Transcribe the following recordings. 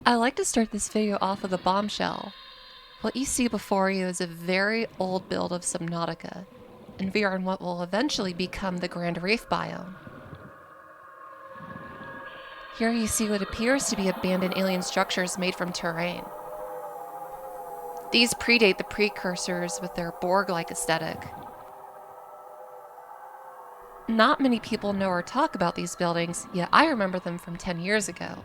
I like to start this video off with a bombshell. What you see before you is a very old build of Subnautica, and we are in what will eventually become the Grand Reef biome. Here you see what appears to be abandoned alien structures made from terrain. These predate the precursors with their Borg-like aesthetic. Not many people know or talk about these buildings, yet I remember them from 10 years ago.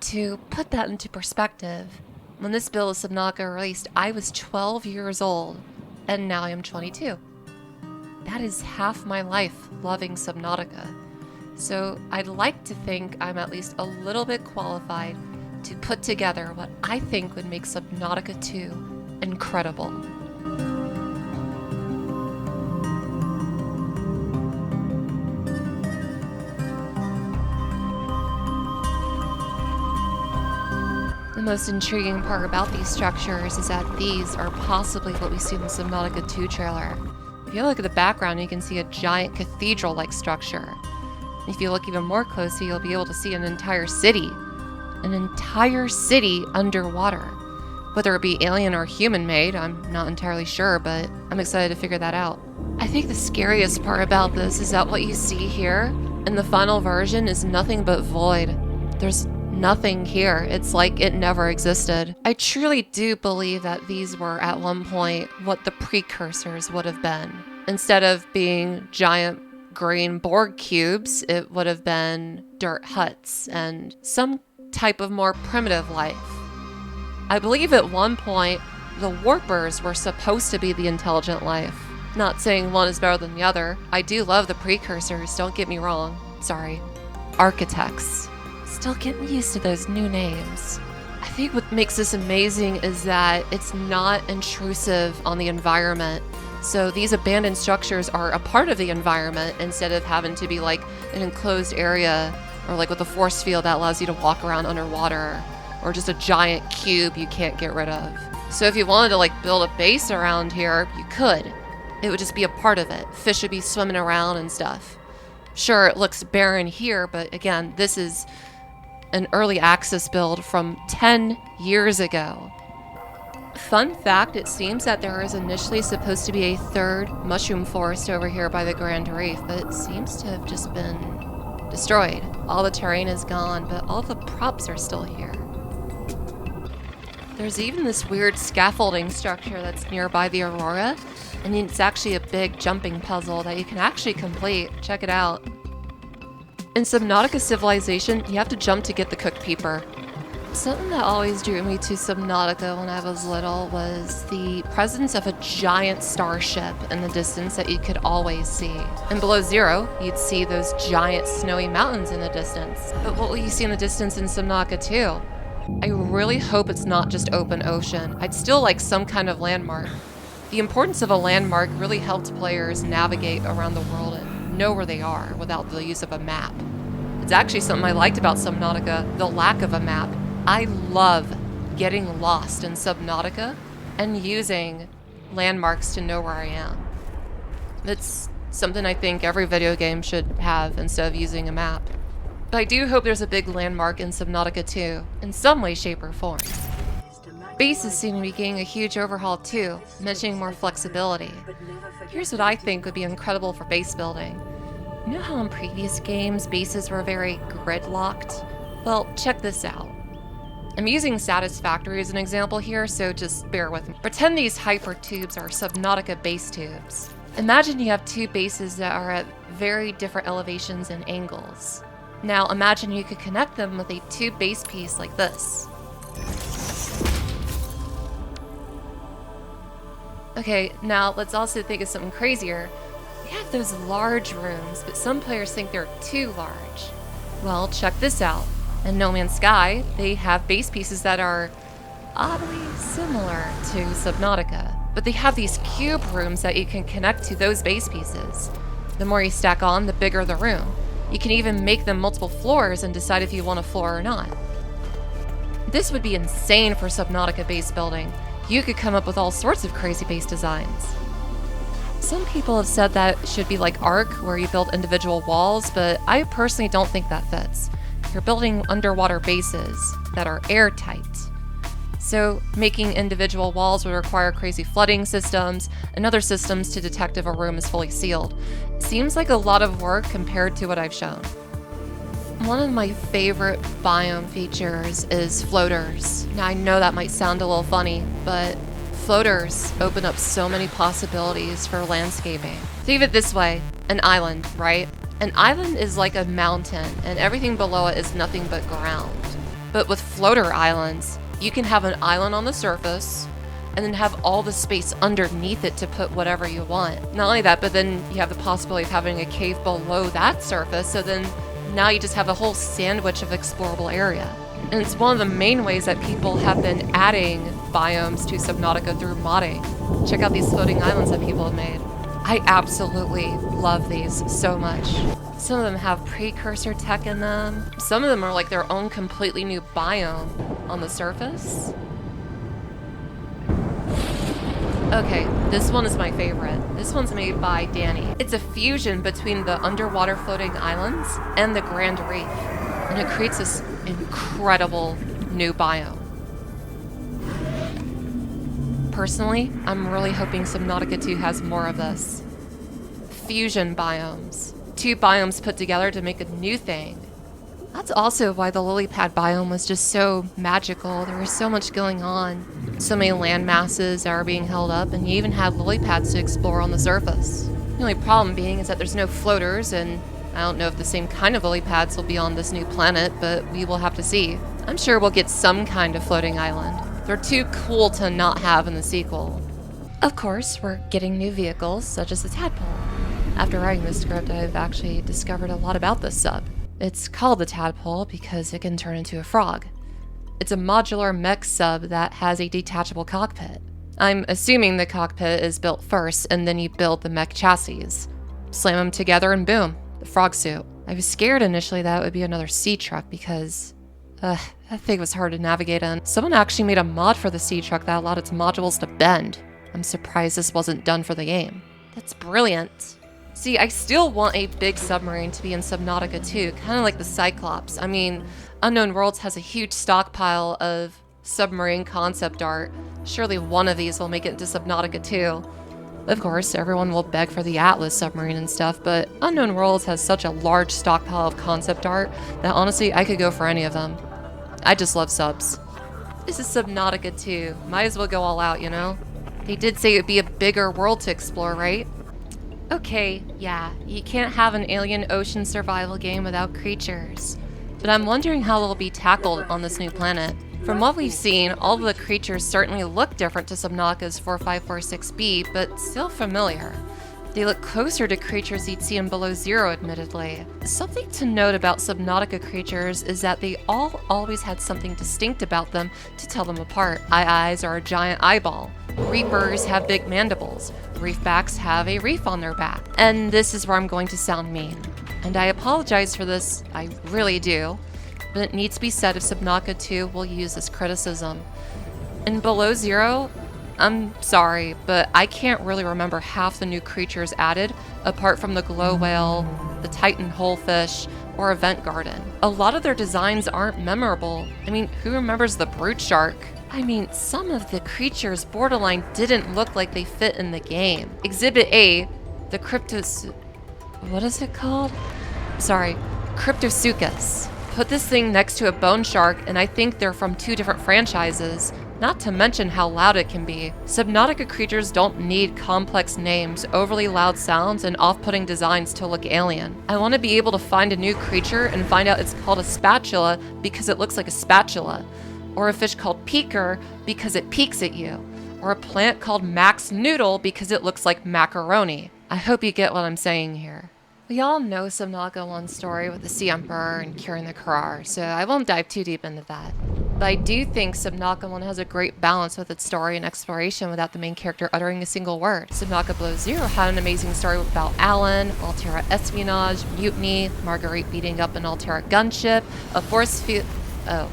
To put that into perspective, when this build of Subnautica released, I was 12 years old, and now I am 22. That is half my life loving Subnautica. So I'd like to think I'm at least a little bit qualified to put together what I think would make Subnautica 2 incredible. The most intriguing part about these structures is that these are possibly what we see in the Subnautica 2 trailer. If you look at the background, you can see a giant cathedral-like structure. If you look even more closely, you'll be able to see an entire city. An entire city underwater. Whether it be alien or human-made, I'm not entirely sure, but I'm excited to figure that out. I think the scariest part about this is that what you see here in the final version is nothing but void. There's nothing here. It's like it never existed. I truly do believe that these were at one point what the precursors would have been. Instead of being giant green Borg cubes, it would have been dirt huts and some type of more primitive life. I believe at one point the warpers were supposed to be the intelligent life. Not saying one is better than the other. I do love the precursors, don't get me wrong. Sorry. Architects. Still getting used to those new names. I think what makes this amazing is that it's not intrusive on the environment. So these abandoned structures are a part of the environment instead of having to be like an enclosed area or like with a force field that allows you to walk around underwater or just a giant cube you can't get rid of. So if you wanted to like build a base around here, you could. It would just be a part of it. Fish would be swimming around and stuff. Sure, it looks barren here, but again, this is an early access build from 10 years ago. Fun fact, it seems that there is initially supposed to be a third mushroom forest over here by the Grand Reef, but it seems to have just been destroyed. All the terrain is gone, but all the props are still here. There's even this weird scaffolding structure that's nearby the Aurora, and it's actually a big jumping puzzle that you can actually complete. Check it out. In Subnautica Civilization, you have to jump to get the cooked peeper. Something that always drew me to Subnautica when I was little was the presence of a giant starship in the distance that you could always see. And below zero, you'd see those giant snowy mountains in the distance. But what will you see in the distance in Subnautica 2? I really hope it's not just open ocean. I'd still like some kind of landmark. The importance of a landmark really helped players navigate around the world and know where they are without the use of a map. It's actually something I liked about Subnautica, the lack of a map. I love getting lost in Subnautica and using landmarks to know where I am. It's something I think every video game should have instead of using a map. But I do hope there's a big landmark in Subnautica 2, in some way, shape, or form. Bases seem to be getting a huge overhaul too, mentioning more flexibility. Here's what I think would be incredible for base building. You know how in previous games bases were very gridlocked? Well, check this out. I'm using Satisfactory as an example here, so just bear with me. Pretend these hypertubes are Subnautica base tubes. Imagine you have two bases that are at very different elevations and angles. Now imagine you could connect them with a tube base piece like this. Okay, now let's also think of something crazier. We have those large rooms, but some players think they're too large. Well, check this out. In No Man's Sky, they have base pieces that are oddly similar to Subnautica, but they have these cube rooms that you can connect to those base pieces. The more you stack on, the bigger the room. You can even make them multiple floors and decide if you want a floor or not. This would be insane for Subnautica base building. You could come up with all sorts of crazy base designs. Some people have said that it should be like Ark, where you build individual walls, but I personally don't think that fits. you're building underwater bases that are airtight. So making individual walls would require crazy flooding systems and other systems to detect if a room is fully sealed. Seems like a lot of work compared to what I've shown. One of my favorite biome features is floaters. Now I know that might sound a little funny, but floaters open up so many possibilities for landscaping. Think of it this way, an island, right? An island is like a mountain and everything below it is nothing but ground. But with floater islands, you can have an island on the surface and then have all the space underneath it to put whatever you want. Not only that, but then you have the possibility of having a cave below that surface, so then now you just have a whole sandwich of explorable area. And it's one of the main ways that people have been adding biomes to Subnautica through modding. Check out these floating islands that people have made. I absolutely love these so much. Some of them have precursor tech in them. Some of them are like their own completely new biome on the surface. Okay, this one is my favorite. This one's made by Danny. It's a fusion between the underwater floating islands and the Grand Reef, and it creates this incredible new biome. Personally, I'm really hoping Subnautica 2 has more of this. Fusion biomes. 2 biomes put together to make a new thing. That's also why the lily pad biome was just so magical. There was so much going on. So many land masses that are being held up, and you even had lily pads to explore on the surface. The only problem being is that there's no floaters, and I don't know if the same kind of lily pads will be on this new planet, but we will have to see. I'm sure we'll get some kind of floating island. They're too cool to not have in the sequel. Of course, we're getting new vehicles, such as the tadpole. After writing this script, I've actually discovered a lot about this sub. It's called the tadpole because it can turn into a frog. It's a modular mech sub that has a detachable cockpit. I'm assuming the cockpit is built first, and then you build the mech chassis. Slam them together and boom, the frog suit. I was scared initially that it would be another sea truck because that thing was hard to navigate in. Someone actually made a mod for the sea truck that allowed its modules to bend. I'm surprised this wasn't done for the game. That's brilliant. See, I still want a big submarine to be in Subnautica 2, kind of like the Cyclops. I mean, Unknown Worlds has a huge stockpile of submarine concept art. Surely one of these will make it into Subnautica 2. Of course, everyone will beg for the Atlas submarine and stuff, but Unknown Worlds has such a large stockpile of concept art that honestly, I could go for any of them. I just love subs. This is Subnautica 2. Might as well go all out, you know? They did say it'd be a bigger world to explore, right? Okay, yeah, you can't have an alien ocean survival game without creatures. But I'm wondering how they'll be tackled on this new planet. From what we've seen, all of the creatures certainly look different to Subnautica's 4546b, but still familiar. They look closer to creatures you'd see in Below Zero, admittedly. Something to note about Subnautica creatures is that they all always had something distinct about them to tell them apart. Eyes are a giant eyeball. Reapers have big mandibles. Reefbacks have a reef on their back. And this is where I'm going to sound mean. And I apologize for this, I really do. But it needs to be said if Subnautica 2 will use this criticism. In Below Zero, I'm sorry, but I can't really remember half the new creatures added, apart from the glow whale, the titan holefish, or a vent garden. A lot of their designs aren't memorable. I mean, who remembers the brute shark? I mean, some of the creatures borderline didn't look like they fit in the game. Exhibit A, the what is it called? Sorry, Cryptosuchus. Put this thing next to a bone shark, and I think they're from 2 different franchises. Not to mention how loud it can be. Subnautica creatures don't need complex names, overly loud sounds, and off-putting designs to look alien. I want to be able to find a new creature and find out it's called a spatula because it looks like a spatula. Or a fish called Peeker because it peeks at you. Or a plant called Max Noodle because it looks like macaroni. I hope you get what I'm saying here. We all know Subnautica 1's story with the Sea Emperor and curing the Karar, so I won't dive too deep into that. But I do think Subnautica 1 has a great balance with its story and exploration without the main character uttering a single word. Subnautica Below Zero had an amazing story about Alan, Altera espionage, mutiny, Marguerite beating up an Altera gunship, a force field... Oh.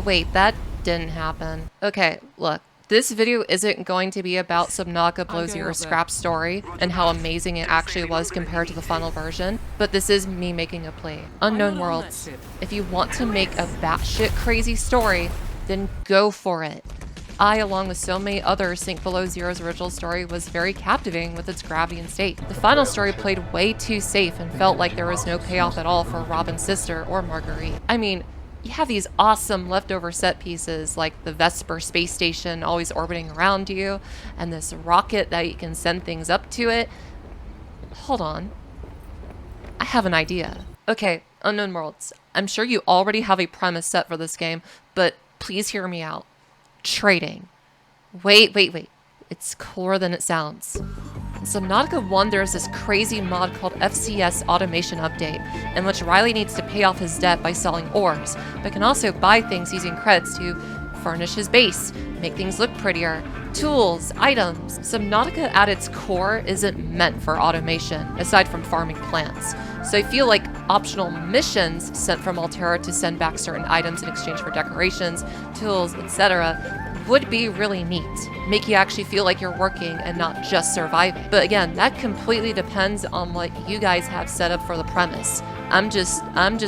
Wait, that didn't happen. Okay, look. This video isn't going to be about Subnautica Below Zero's scrap story and how amazing it actually was compared to the final version, but this is me making a plea. Unknown Worlds, if you want to make a batshit crazy story, then go for it. I, along with so many others, think Below Zero's original story was very captivating with its gravity and state. The final story played way too safe and felt like there was no payoff at all for Robin's sister or Marguerite. I mean, you have these awesome leftover set pieces like the Vesper space station always orbiting around you, and this rocket that you can send things up to it. Hold on. I have an idea. Okay, Unknown Worlds. I'm sure you already have a premise set for this game, but please hear me out. Trading. Wait. It's cooler than it sounds. In Subnautica 1, there's this crazy mod called FCS Automation Update, in which Riley needs to pay off his debt by selling ores, but can also buy things using credits to furnish his base, make things look prettier, tools, items. Subnautica at its core isn't meant for automation, aside from farming plants. So I feel like optional missions sent from Alterra to send back certain items in exchange for decorations, tools, etc. would be really neat. Make you actually feel like you're working and not just surviving. But again, that completely depends on what you guys have set up for the premise. I'm just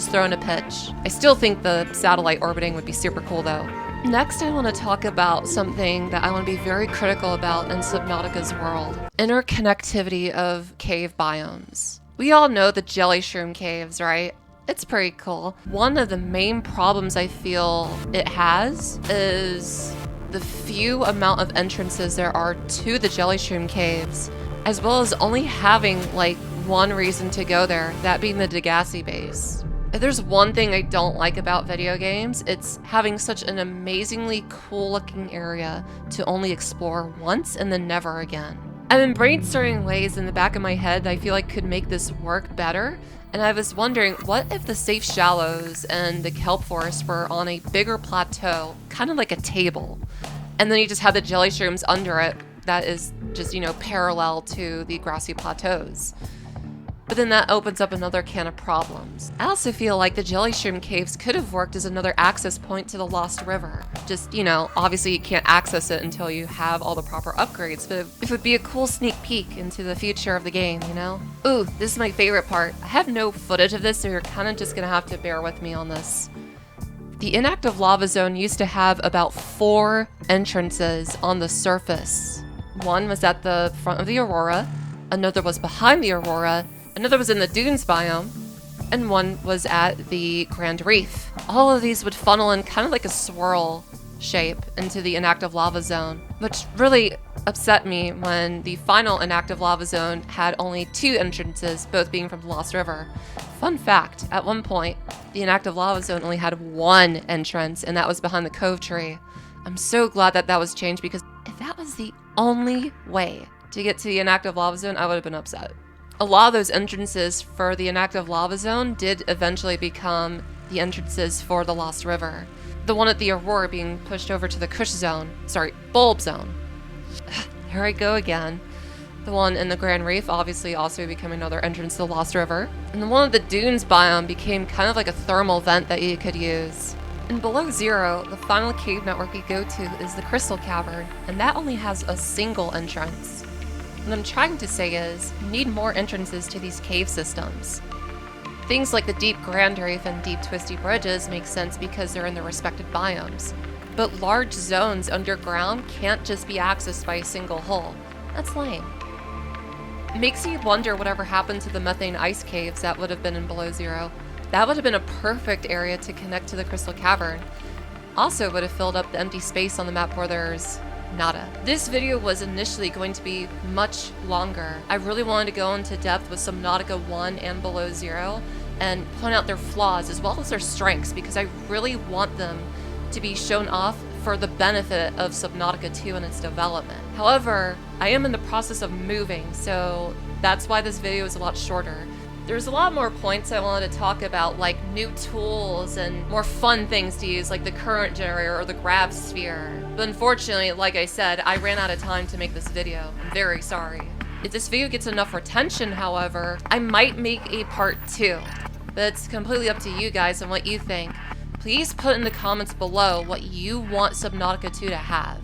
throwing a pitch. I still think the satellite orbiting would be super cool though. Next, I want to talk about something that I want to be very critical about in Subnautica's world. Interconnectivity of cave biomes. We all know the jelly shroom caves, right? It's pretty cool. One of the main problems I feel it has is the few amount of entrances there are to the jelly shroom caves, as well as only having like one reason to go there, that being the Degassi base. If there's one thing I don't like about video games, it's having such an amazingly cool looking area to only explore once and then never again. I've been brainstorming ways in the back of my head that I feel like could make this work better, and I was wondering, what if the safe shallows and the kelp forest were on a bigger plateau, kind of like a table, and then you just had the jelly shrooms under it that is just, parallel to the grassy plateaus. But then that opens up another can of problems. I also feel like the jelly shroom caves could have worked as another access point to the Lost River. Just, obviously you can't access it until you have all the proper upgrades, but it would be a cool sneak peek into the future of the game, Ooh, this is my favorite part. I have no footage of this, so you're kind of just gonna have to bear with me on this. The inactive lava zone used to have about 4 entrances on the surface. One was at the front of the Aurora, another was behind the Aurora, another was in the Dunes biome, and one was at the Grand Reef. All of these would funnel in kind of like a swirl shape into the inactive lava zone, which really upset me when the final inactive lava zone had only 2 entrances, both being from the Lost River. Fun fact, at one point, the inactive lava zone only had 1 entrance, and that was behind the cove tree. I'm so glad that was changed, because if that was the only way to get to the inactive lava zone, I would have been upset. A lot of those entrances for the inactive lava zone did eventually become the entrances for the Lost River. The one at the Aurora being pushed over to the Bulb Zone. Here I go again. The one in the Grand Reef obviously also became another entrance to the Lost River. And the one at the Dunes biome became kind of like a thermal vent that you could use. In Below Zero, the final cave network you go to is the Crystal Cavern, and that only has a single entrance. What I'm trying to say is, you need more entrances to these cave systems. Things like the deep Grand Reef and deep twisty bridges make sense because they're in their respective biomes. But large zones underground can't just be accessed by a single hole. That's lame. It makes you wonder whatever happened to the methane ice caves that would have been in Below Zero. That would have been a perfect area to connect to the Crystal Cavern. Also would have filled up the empty space on the map where there's nada. This video was initially going to be much longer. I really wanted to go into depth with Subnautica 1 and Below Zero and point out their flaws as well as their strengths, because I really want them to be shown off for the benefit of Subnautica 2 and its development. However, I am in the process of moving, so that's why this video is a lot shorter. There's a lot more points I wanted to talk about, like new tools and more fun things to use, like the current generator or the grav sphere. But unfortunately, like I said, I ran out of time to make this video. I'm very sorry. If this video gets enough retention, however, I might make a part 2. But it's completely up to you guys and what you think. Please put in the comments below what you want Subnautica 2 to have.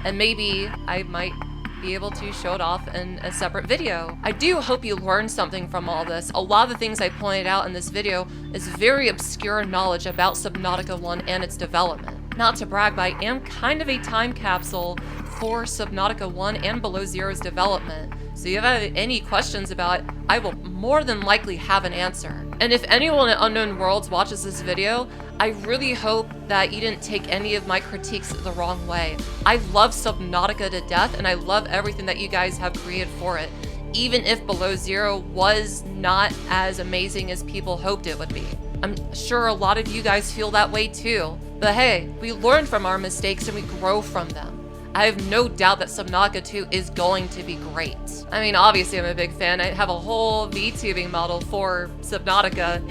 and maybe I might be able to show it off in a separate video. I do hope you learned something from all this. A lot of the things I pointed out in this video is very obscure knowledge about Subnautica 1 and its development. Not to brag, but I am kind of a time capsule for Subnautica 1 and Below Zero's development. So if you have any questions about it, I will more than likely have an answer. And if anyone at Unknown Worlds watches this video, I really hope that you didn't take any of my critiques the wrong way. I love Subnautica to death, and I love everything that you guys have created for it, even if Below Zero was not as amazing as people hoped it would be. I'm sure a lot of you guys feel that way too, but hey, we learn from our mistakes and we grow from them. I have no doubt that Subnautica 2 is going to be great. I mean, obviously I'm a big fan. I have a whole VTubing model for Subnautica.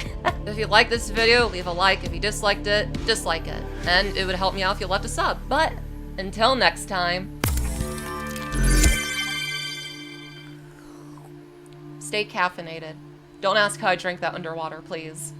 If you like this video, leave a like. If you disliked it, dislike it. And it would help me out if you left a sub. But until next time, stay caffeinated. Don't ask how I drink that underwater, please.